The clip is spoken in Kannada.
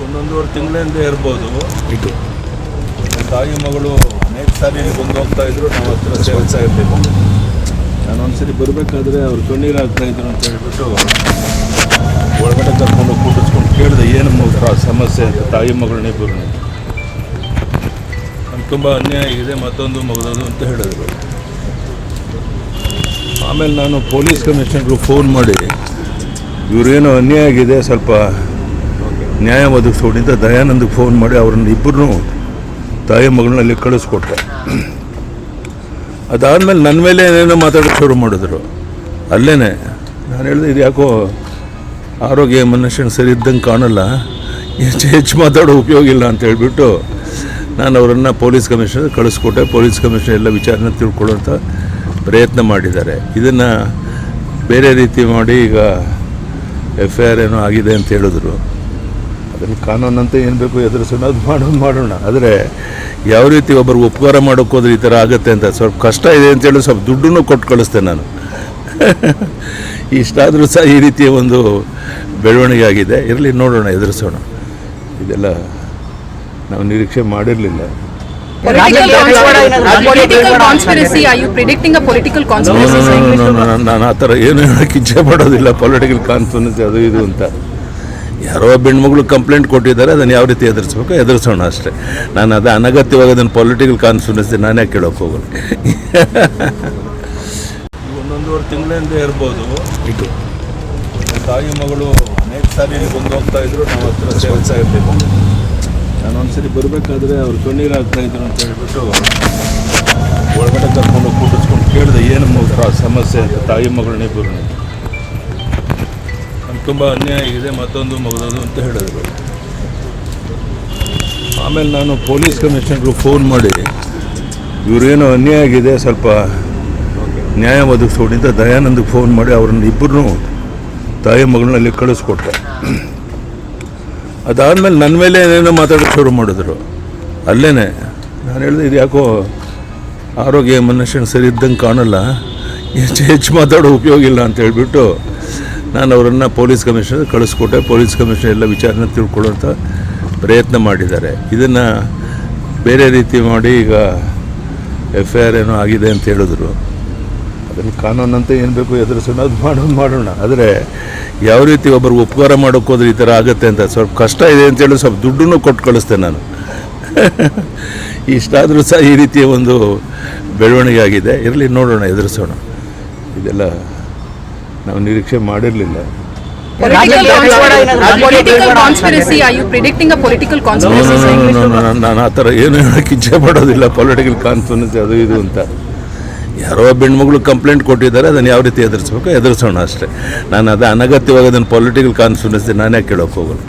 ಒಂದೊಂದೂವರೆ ತಿಂಗಳಿಂದ ಇರ್ಬೋದು. ಇದು ತಾಯಿ ಮಗಳು ಅನೇಕ ಸಾರಿ ಬಂದು ಹೋಗ್ತಾ ಇದ್ರು, ನಾವು ಹತ್ರ ಸೇವಿಸ್ತಾ ಇರಲಿಲ್ಲ. ನಾನು ಒಂದ್ಸರಿ ಬರಬೇಕಾದ್ರೆ ಅವ್ರು ಕಣ್ಣೀರು ಆಗ್ತಾಯಿದ್ರು ಅಂತ ಹೇಳ್ಬಿಟ್ಟು ಒಳಗಡೆ ಕರ್ಕೊಂಡು ಕೂಡಿಸ್ಕೊಂಡು ಕೇಳಿದೆ, ಏನು ಸಮಸ್ಯೆ ಅಂತ ತಾಯಿ ಮಗಳನ್ನಿಬ್ಬರು. ನಮ್ಗೆ ತುಂಬ ಅನ್ಯಾಯ ಇದೆ, ಮತ್ತೊಂದು ಮಗದೋದು ಅಂತ ಹೇಳಿದ್ರು. ಆಮೇಲೆ ನಾನು ಪೊಲೀಸ್ ಕಮಿಷನರ್ಗೂ ಫೋನ್ ಮಾಡಿ ಇವರೇನೋ ಅನ್ಯಾಯ ಆಗಿದೆ, ಸ್ವಲ್ಪ ನ್ಯಾಯ ಒದಗಿಸ್ಕೊಟ್ಟಿದ್ದ ದಯಾನಂದಕ್ಕೆ ಫೋನ್ ಮಾಡಿ ಅವ್ರನ್ನ ಇಬ್ಬರೂ ತಾಯಿ ಮಗಳನ್ನಲ್ಲಿ ಕಳಿಸ್ಕೊಟ್ಟೆ. ಅದಾದಮೇಲೆ ನನ್ನ ಮೇಲೆ ಏನೇನೋ ಮಾತಾಡೋಕ್ಕೆ ಶುರು ಮಾಡಿದ್ರು. ಅಲ್ಲೇ ನಾನು ಹೇಳಿದೆ, ಇದು ಯಾಕೋ ಆರೋಗ್ಯ ಮನುಷ್ಯನ ಸರಿ ಇದ್ದಂಗೆ ಕಾಣಲ್ಲ, ಹೆಚ್ಚು ಮಾತಾಡೋ ಉಪಯೋಗ ಇಲ್ಲ ಅಂತ ಹೇಳಿಬಿಟ್ಟು ನಾನು ಅವರನ್ನು ಪೊಲೀಸ್ ಕಮಿಷನರ್ ಕಳಿಸ್ಕೊಟ್ಟೆ. ಪೊಲೀಸ್ ಕಮಿಷನರ್ ಎಲ್ಲ ವಿಚಾರನ ತಿಳ್ಕೊಳ್ಳೋಂಥ ಪ್ರಯತ್ನ ಮಾಡಿದ್ದಾರೆ. ಇದನ್ನು ಬೇರೆ ರೀತಿ ಮಾಡಿ ಈಗ FIR ಏನೋ ಆಗಿದೆ ಅಂತ ಹೇಳಿದ್ರು. ಅದನ್ನು ಕಾನೂನಂತೆ ಏನು ಬೇಕು ಎದುರಿಸೋಣ, ಅದು ಮಾಡೋಣ. ಆದರೆ ಯಾವ ರೀತಿ ಒಬ್ಬರು ಉಪಕಾರ ಮಾಡೋಕ್ಕೆ ಹೋದ್ರೆ ಈ ಥರ ಆಗುತ್ತೆ ಅಂತ ಸ್ವಲ್ಪ ಕಷ್ಟ ಇದೆ ಅಂತೇಳಿ ಸ್ವಲ್ಪ ದುಡ್ಡನ್ನು ಕೊಟ್ಟು ಕಳಿಸ್ತೆ ನಾನು. ಇಷ್ಟಾದರೂ ಸಹ ಈ ರೀತಿಯ ಒಂದು ಬೆಳವಣಿಗೆ ಆಗಿದೆ. ಇರಲಿ, ನೋಡೋಣ, ಎದುರಿಸೋಣ. ಇದೆಲ್ಲ ನಾವು ನಿರೀಕ್ಷೆ ಮಾಡಿರಲಿಲ್ಲ. ನಾನು ಆ ಥರ ಏನು ಹೇಳೋಕ್ಕೆ ಇಚ್ಛೆ ಪಡೋದಿಲ್ಲ. ಪೊಲಿಟಿಕಲ್ ಕಾನ್ಫಿಡೆನ್ಸ್ ಅದು ಇದು ಅಂತ ಯಾರೋ ಹೆಣ್ಮಗಳು ಕಂಪ್ಲೇಂಟ್ ಕೊಟ್ಟಿದ್ದಾರೆ, ಅದನ್ನು ಯಾವ ರೀತಿ ಎದುರಿಸ್ಬೇಕು ಎದುರಿಸೋಣ ಅಷ್ಟೇ. ನಾನು ಅದು ಅನಗತ್ಯವಾಗಿ ಅದನ್ನು ಪೊಲಿಟಿಕಲ್ ಕಾನ್ಫಿಡೆನ್ಸ್ ನಾನೇ ಕೇಳೋಕ್ಕೆ ಹೋಗಲ್ಲ. ಒಂದೊಂದೂವರೆ ತಿಂಗಳಿಂದ ಇರ್ಬೋದು. ಇದು ತಾಯಿ ಮಗಳು ಅನೇಕ ಸಾರಿ ಬಂದು ಹೋಗ್ತಾ ಇದ್ರು, ನಾವು ಹತ್ರ ಸೇವಿಸ್ತಾ ಇರಲಿಲ್ಲ. ನಾನು ಒಂದ್ಸರಿ ಬರಬೇಕಾದ್ರೆ ಅವ್ರು ಕಣ್ಣೀರು ಆಗ್ತಾಯಿದ್ರು ಅಂತ ಹೇಳ್ಬಿಟ್ಟು ಒಳಗಡೆ ಕರ್ಕೊಂಡು ಕೂಡಿಸ್ಕೊಂಡು ಕೇಳಿದೆ, ಏನು ಸಮಸ್ಯೆ ಅಂತ ತಾಯಿ ಮಗಳನ್ನಿಬ್ಬರು. ನಮ್ಗೆ ತುಂಬ ಅನ್ಯಾಯ ಇದೆ, ಮತ್ತೊಂದು ಮಗದೋದು ಅಂತ ಹೇಳಿದ್ರು. ಆಮೇಲೆ ನಾನು ಪೊಲೀಸ್ ಕಮಿಷನರ್ಗೂ ಫೋನ್ ಮಾಡಿ ಇವರೇನೋ ಅನ್ಯಾಯ ಆಗಿದೆ, ಸ್ವಲ್ಪ ನ್ಯಾಯ ಒದಗಿಸ್ಕೊಟ್ಟಿದ್ದ ದಯಾನಂದಕ್ಕೆ ಫೋನ್ ಮಾಡಿ ಅವ್ರನ್ನ ಇಬ್ಬರೂ ತಾಯಿ ಮಗಳನ್ನಲ್ಲಿ ಕಳಿಸ್ಕೊಟ್ಟೆ. ಅದಾದಮೇಲೆ ನನ್ನ ಮೇಲೆ ಏನೇನೋ ಮಾತಾಡೋಕ್ಕೆ ಶುರು ಮಾಡಿದ್ರು. ಅಲ್ಲೇ ನಾನು ಹೇಳಿದೆ, ಇದು ಯಾಕೋ ಆರೋಗ್ಯ ಮನುಷ್ಯನ ಸರಿ ಇದ್ದಂಗೆ ಕಾಣಲ್ಲ, ಹೆಚ್ಚು ಮಾತಾಡೋ ಉಪಯೋಗ ಇಲ್ಲ ಅಂತ ಹೇಳಿಬಿಟ್ಟು ನಾನು ಅವರನ್ನು ಪೊಲೀಸ್ ಕಮಿಷನರ್ ಕಳಿಸ್ಕೊಟ್ಟೆ. ಪೊಲೀಸ್ ಕಮಿಷನರ್ ಎಲ್ಲ ವಿಚಾರನ ತಿಳ್ಕೊಳ್ಳೋಂಥ ಪ್ರಯತ್ನ ಮಾಡಿದ್ದಾರೆ. ಇದನ್ನು ಬೇರೆ ರೀತಿ ಮಾಡಿ ಈಗ FIR ಏನೋ ಆಗಿದೆ ಅಂತ ಹೇಳಿದ್ರು. ಅದನ್ನು ಕಾನೂನಂತೆ ಏನು ಬೇಕು ಎದುರಿಸೋಣ, ಅದು ಮಾಡೋಣ. ಆದರೆ ಯಾವ ರೀತಿ ಒಬ್ಬರು ಉಪಕಾರ ಮಾಡೋಕ್ಕೆ ಹೋದ್ರೆ ಈ ಥರ ಆಗುತ್ತೆ ಅಂತ ಸ್ವಲ್ಪ ಕಷ್ಟ ಇದೆ ಅಂತೇಳಿ ಸ್ವಲ್ಪ ದುಡ್ಡನ್ನು ಕೊಟ್ಟು ಕಳಿಸ್ತೆ ನಾನು. ಇಷ್ಟಾದರೂ ಸಹ ಈ ರೀತಿಯ ಒಂದು ಬೆಳವಣಿಗೆ ಆಗಿದೆ. ಇರಲಿ, ನೋಡೋಣ, ಎದುರಿಸೋಣ. ಇದೆಲ್ಲ ನಾವು ನಿರೀಕ್ಷೆ ಮಾಡಿರಲಿಲ್ಲ. ನಾನು ಆ ಥರ ಏನು ಹೇಳೋಕ್ಕೆ ಇಚ್ಛೆ ಪಡೋದಿಲ್ಲ. ಪೊಲಿಟಿಕಲ್ ಕಾನ್ಫಿಡೆನ್ಸ್ ಅದು ಇದು ಅಂತ ಯಾರೋ ಹೆಣ್ಮಗಳು ಕಂಪ್ಲೇಂಟ್ ಕೊಟ್ಟಿದ್ದಾರೆ, ಅದನ್ನು ಯಾವ ರೀತಿ ಎದುರಿಸ್ಬೇಕು ಎದುರಿಸೋಣ ಅಷ್ಟೇ. ನಾನು ಅದು ಅನಗತ್ಯವಾಗಿ ಅದನ್ನು ಪೊಲಿಟಿಕಲ್ ಕಾನ್ಫಿಡೆನ್ಸ್ ನಾನೇ ಕೇಳೋಕ್ಕೆ ಹೋಗಲ್ಲ.